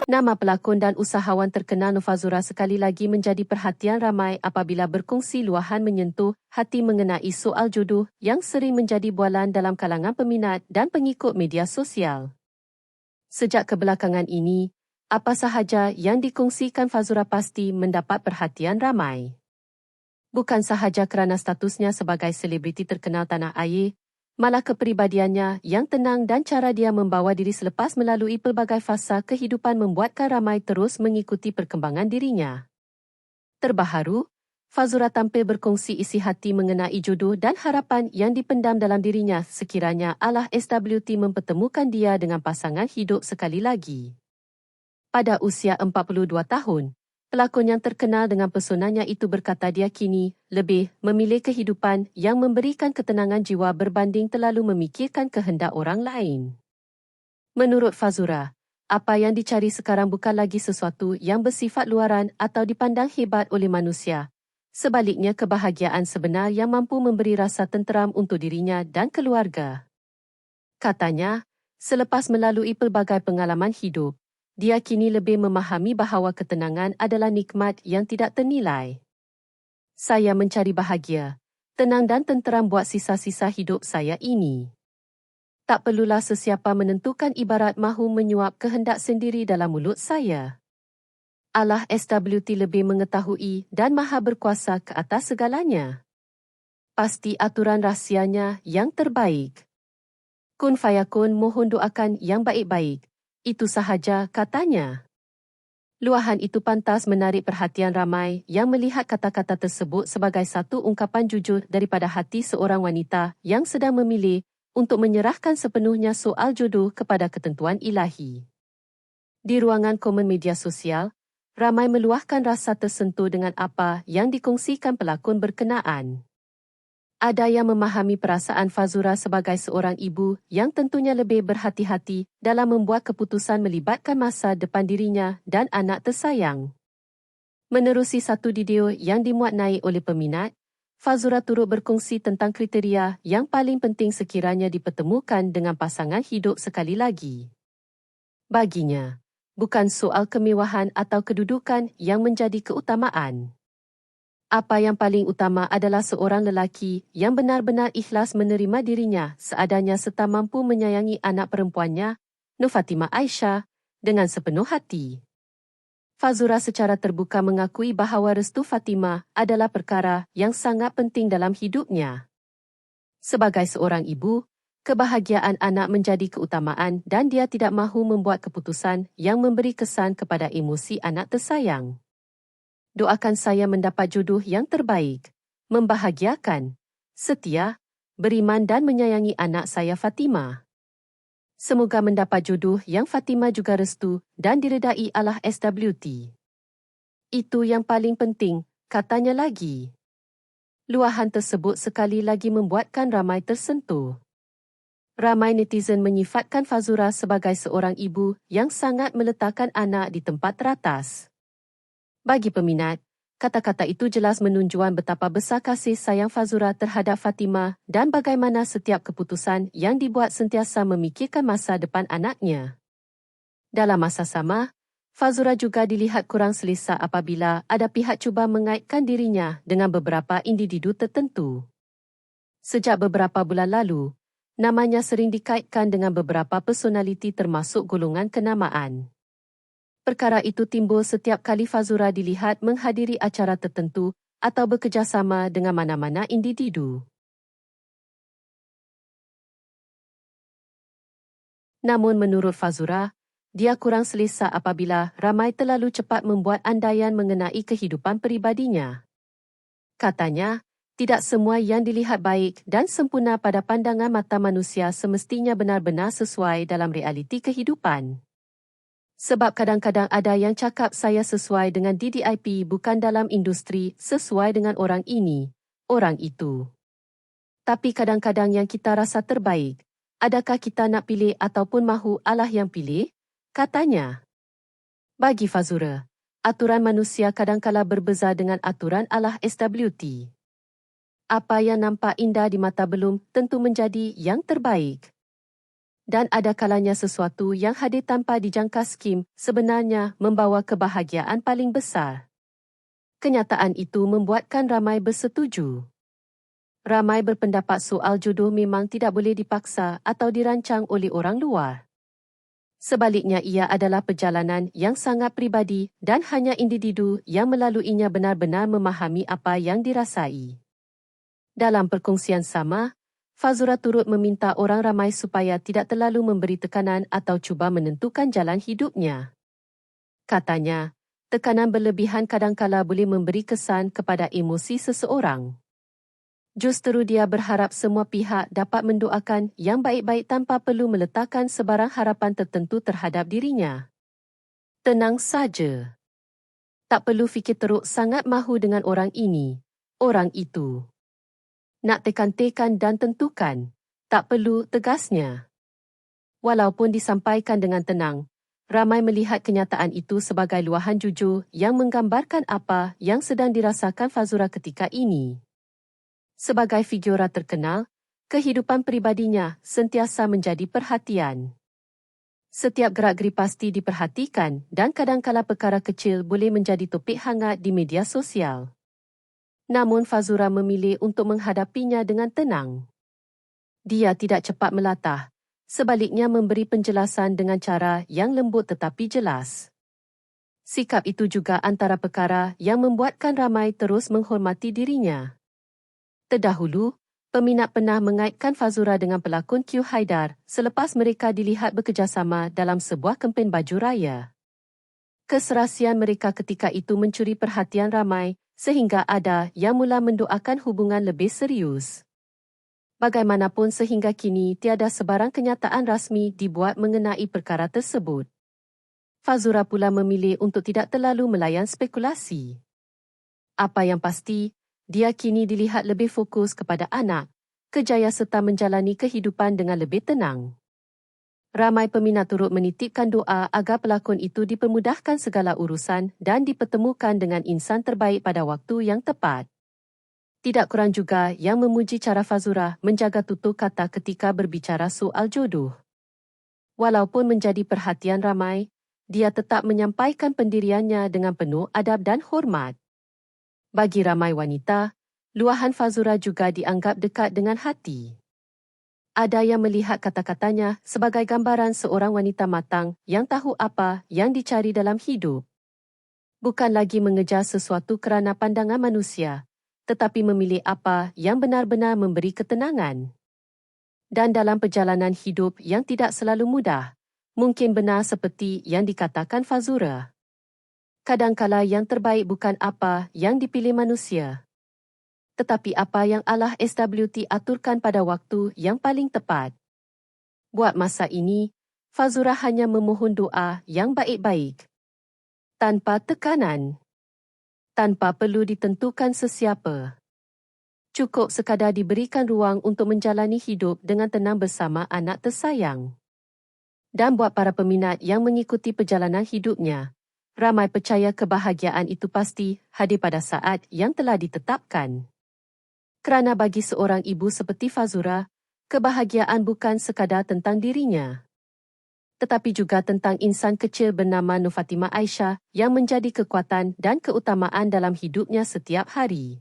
Nama pelakon dan usahawan terkenal Nofazura sekali lagi menjadi perhatian ramai apabila berkongsi luahan menyentuh hati mengenai soal jodoh yang sering menjadi bualan dalam kalangan peminat dan pengikut media sosial. Sejak kebelakangan ini, apa sahaja yang dikongsikan Fazura pasti mendapat perhatian ramai. Bukan sahaja kerana statusnya sebagai selebriti terkenal tanah air, malah kepribadiannya yang tenang dan cara dia membawa diri selepas melalui pelbagai fasa kehidupan membuatkan ramai terus mengikuti perkembangan dirinya. Terbaharu, Fazura tampil berkongsi isi hati mengenai jodoh dan harapan yang dipendam dalam dirinya sekiranya Allah SWT mempertemukan dia dengan pasangan hidup sekali lagi. Pada usia 42 tahun, pelakon yang terkenal dengan pesonanya itu berkata dia kini lebih memilih kehidupan yang memberikan ketenangan jiwa berbanding terlalu memikirkan kehendak orang lain. Menurut Fazura, apa yang dicari sekarang bukan lagi sesuatu yang bersifat luaran atau dipandang hebat oleh manusia. Sebaliknya, kebahagiaan sebenar yang mampu memberi rasa tenteram untuk dirinya dan keluarga. Katanya, selepas melalui pelbagai pengalaman hidup, dia kini lebih memahami bahawa ketenangan adalah nikmat yang tidak ternilai. Saya mencari bahagia, tenang dan tenteram buat sisa-sisa hidup saya ini. Tak perlulah sesiapa menentukan ibarat mahu menyuap kehendak sendiri dalam mulut saya. Allah SWT lebih mengetahui dan maha berkuasa ke atas segalanya. Pasti aturan rahsianya yang terbaik. Kun fayakun, mohon doakan yang baik-baik. Itu sahaja, katanya. Luahan itu pantas menarik perhatian ramai yang melihat kata-kata tersebut sebagai satu ungkapan jujur daripada hati seorang wanita yang sedang memilih untuk menyerahkan sepenuhnya soal jodoh kepada ketentuan ilahi. Di ruangan komen media sosial, ramai meluahkan rasa tersentuh dengan apa yang dikongsikan pelakon berkenaan. Ada yang memahami perasaan Fazura sebagai seorang ibu yang tentunya lebih berhati-hati dalam membuat keputusan melibatkan masa depan dirinya dan anak tersayang. Menerusi satu video yang dimuat naik oleh peminat, Fazura turut berkongsi tentang kriteria yang paling penting sekiranya dipertemukan dengan pasangan hidup sekali lagi. Baginya, bukan soal kemewahan atau kedudukan yang menjadi keutamaan. Apa yang paling utama adalah seorang lelaki yang benar-benar ikhlas menerima dirinya seadanya serta mampu menyayangi anak perempuannya, Nur Fatimah Aisyah, dengan sepenuh hati. Fazura secara terbuka mengakui bahawa restu Fatimah adalah perkara yang sangat penting dalam hidupnya. Sebagai seorang ibu, kebahagiaan anak menjadi keutamaan dan dia tidak mahu membuat keputusan yang memberi kesan kepada emosi anak tersayang. Doakan saya mendapat jodoh yang terbaik, membahagiakan, setia, beriman dan menyayangi anak saya Fatimah. Semoga mendapat jodoh yang Fatimah juga restu dan diredai Allah SWT. Itu yang paling penting, katanya lagi. Luahan tersebut sekali lagi membuatkan ramai tersentuh. Ramai netizen menyifatkan Fazura sebagai seorang ibu yang sangat meletakkan anak di tempat teratas. Bagi peminat, kata-kata itu jelas menunjukkan betapa besar kasih sayang Fazura terhadap Fatimah dan bagaimana setiap keputusan yang dibuat sentiasa memikirkan masa depan anaknya. Dalam masa sama, Fazura juga dilihat kurang selesa apabila ada pihak cuba mengaitkan dirinya dengan beberapa individu tertentu. Sejak beberapa bulan lalu, namanya sering dikaitkan dengan beberapa personaliti termasuk golongan kenamaan. Perkara itu timbul setiap kali Fazura dilihat menghadiri acara tertentu atau bekerjasama dengan mana-mana individu. Namun menurut Fazura, dia kurang selesa apabila ramai terlalu cepat membuat andaian mengenai kehidupan peribadinya. Katanya, tidak semua yang dilihat baik dan sempurna pada pandangan mata manusia semestinya benar-benar sesuai dalam realiti kehidupan. Sebab kadang-kadang ada yang cakap saya sesuai dengan DDIP bukan dalam industri sesuai dengan orang ini, orang itu. Tapi kadang-kadang yang kita rasa terbaik, adakah kita nak pilih ataupun mahu Allah yang pilih? Katanya. Bagi Fazura, aturan manusia kadangkala berbeza dengan aturan Allah SWT. Apa yang nampak indah di mata belum tentu menjadi yang terbaik. Dan ada kalanya sesuatu yang hadir tanpa dijangka skim sebenarnya membawa kebahagiaan paling besar. Kenyataan itu membuatkan ramai bersetuju. Ramai berpendapat soal jodoh memang tidak boleh dipaksa atau dirancang oleh orang luar. Sebaliknya ia adalah perjalanan yang sangat pribadi dan hanya individu yang melaluinya benar-benar memahami apa yang dirasai. Dalam perkongsian sama, Fazura turut meminta orang ramai supaya tidak terlalu memberi tekanan atau cuba menentukan jalan hidupnya. Katanya, tekanan berlebihan kadangkala boleh memberi kesan kepada emosi seseorang. Justeru dia berharap semua pihak dapat mendoakan yang baik-baik tanpa perlu meletakkan sebarang harapan tertentu terhadap dirinya. Tenang saja. Tak perlu fikir teruk sangat mahu dengan orang ini, orang itu. Nak tekan-tekan dan tentukan, tak perlu tegasnya. Walaupun disampaikan dengan tenang, ramai melihat kenyataan itu sebagai luahan jujur yang menggambarkan apa yang sedang dirasakan Fazura ketika ini. Sebagai figura terkenal, kehidupan pribadinya sentiasa menjadi perhatian. Setiap gerak-geri pasti diperhatikan dan kadangkala perkara kecil boleh menjadi topik hangat di media sosial. Namun Fazura memilih untuk menghadapinya dengan tenang. Dia tidak cepat melatah, sebaliknya memberi penjelasan dengan cara yang lembut tetapi jelas. Sikap itu juga antara perkara yang membuatkan ramai terus menghormati dirinya. Terdahulu, peminat pernah mengaitkan Fazura dengan pelakon Q Haidar selepas mereka dilihat bekerjasama dalam sebuah kempen baju raya. Keserasian mereka ketika itu mencuri perhatian ramai sehingga ada yang mula mendoakan hubungan lebih serius. Bagaimanapun sehingga kini tiada sebarang kenyataan rasmi dibuat mengenai perkara tersebut. Fazura pula memilih untuk tidak terlalu melayan spekulasi. Apa yang pasti, dia kini dilihat lebih fokus kepada anak, kerjaya serta menjalani kehidupan dengan lebih tenang. Ramai peminat turut menitipkan doa agar pelakon itu dipermudahkan segala urusan dan dipertemukan dengan insan terbaik pada waktu yang tepat. Tidak kurang juga yang memuji cara Fazura menjaga tutur kata ketika berbicara soal jodoh. Walaupun menjadi perhatian ramai, dia tetap menyampaikan pendiriannya dengan penuh adab dan hormat. Bagi ramai wanita, luahan Fazura juga dianggap dekat dengan hati. Ada yang melihat kata-katanya sebagai gambaran seorang wanita matang yang tahu apa yang dicari dalam hidup. Bukan lagi mengejar sesuatu kerana pandangan manusia, tetapi memilih apa yang benar-benar memberi ketenangan. Dan dalam perjalanan hidup yang tidak selalu mudah, mungkin benar seperti yang dikatakan Fazura. Kadangkala yang terbaik bukan apa yang dipilih manusia, tetapi apa yang Allah SWT aturkan pada waktu yang paling tepat. Buat masa ini, Fazura hanya memohon doa yang baik-baik. Tanpa tekanan. Tanpa perlu ditentukan sesiapa. Cukup sekadar diberikan ruang untuk menjalani hidup dengan tenang bersama anak tersayang. Dan buat para peminat yang mengikuti perjalanan hidupnya, ramai percaya kebahagiaan itu pasti hadir pada saat yang telah ditetapkan. Kerana bagi seorang ibu seperti Fazura, kebahagiaan bukan sekadar tentang dirinya, tetapi juga tentang insan kecil bernama Nur Fatimah Aisyah yang menjadi kekuatan dan keutamaan dalam hidupnya setiap hari.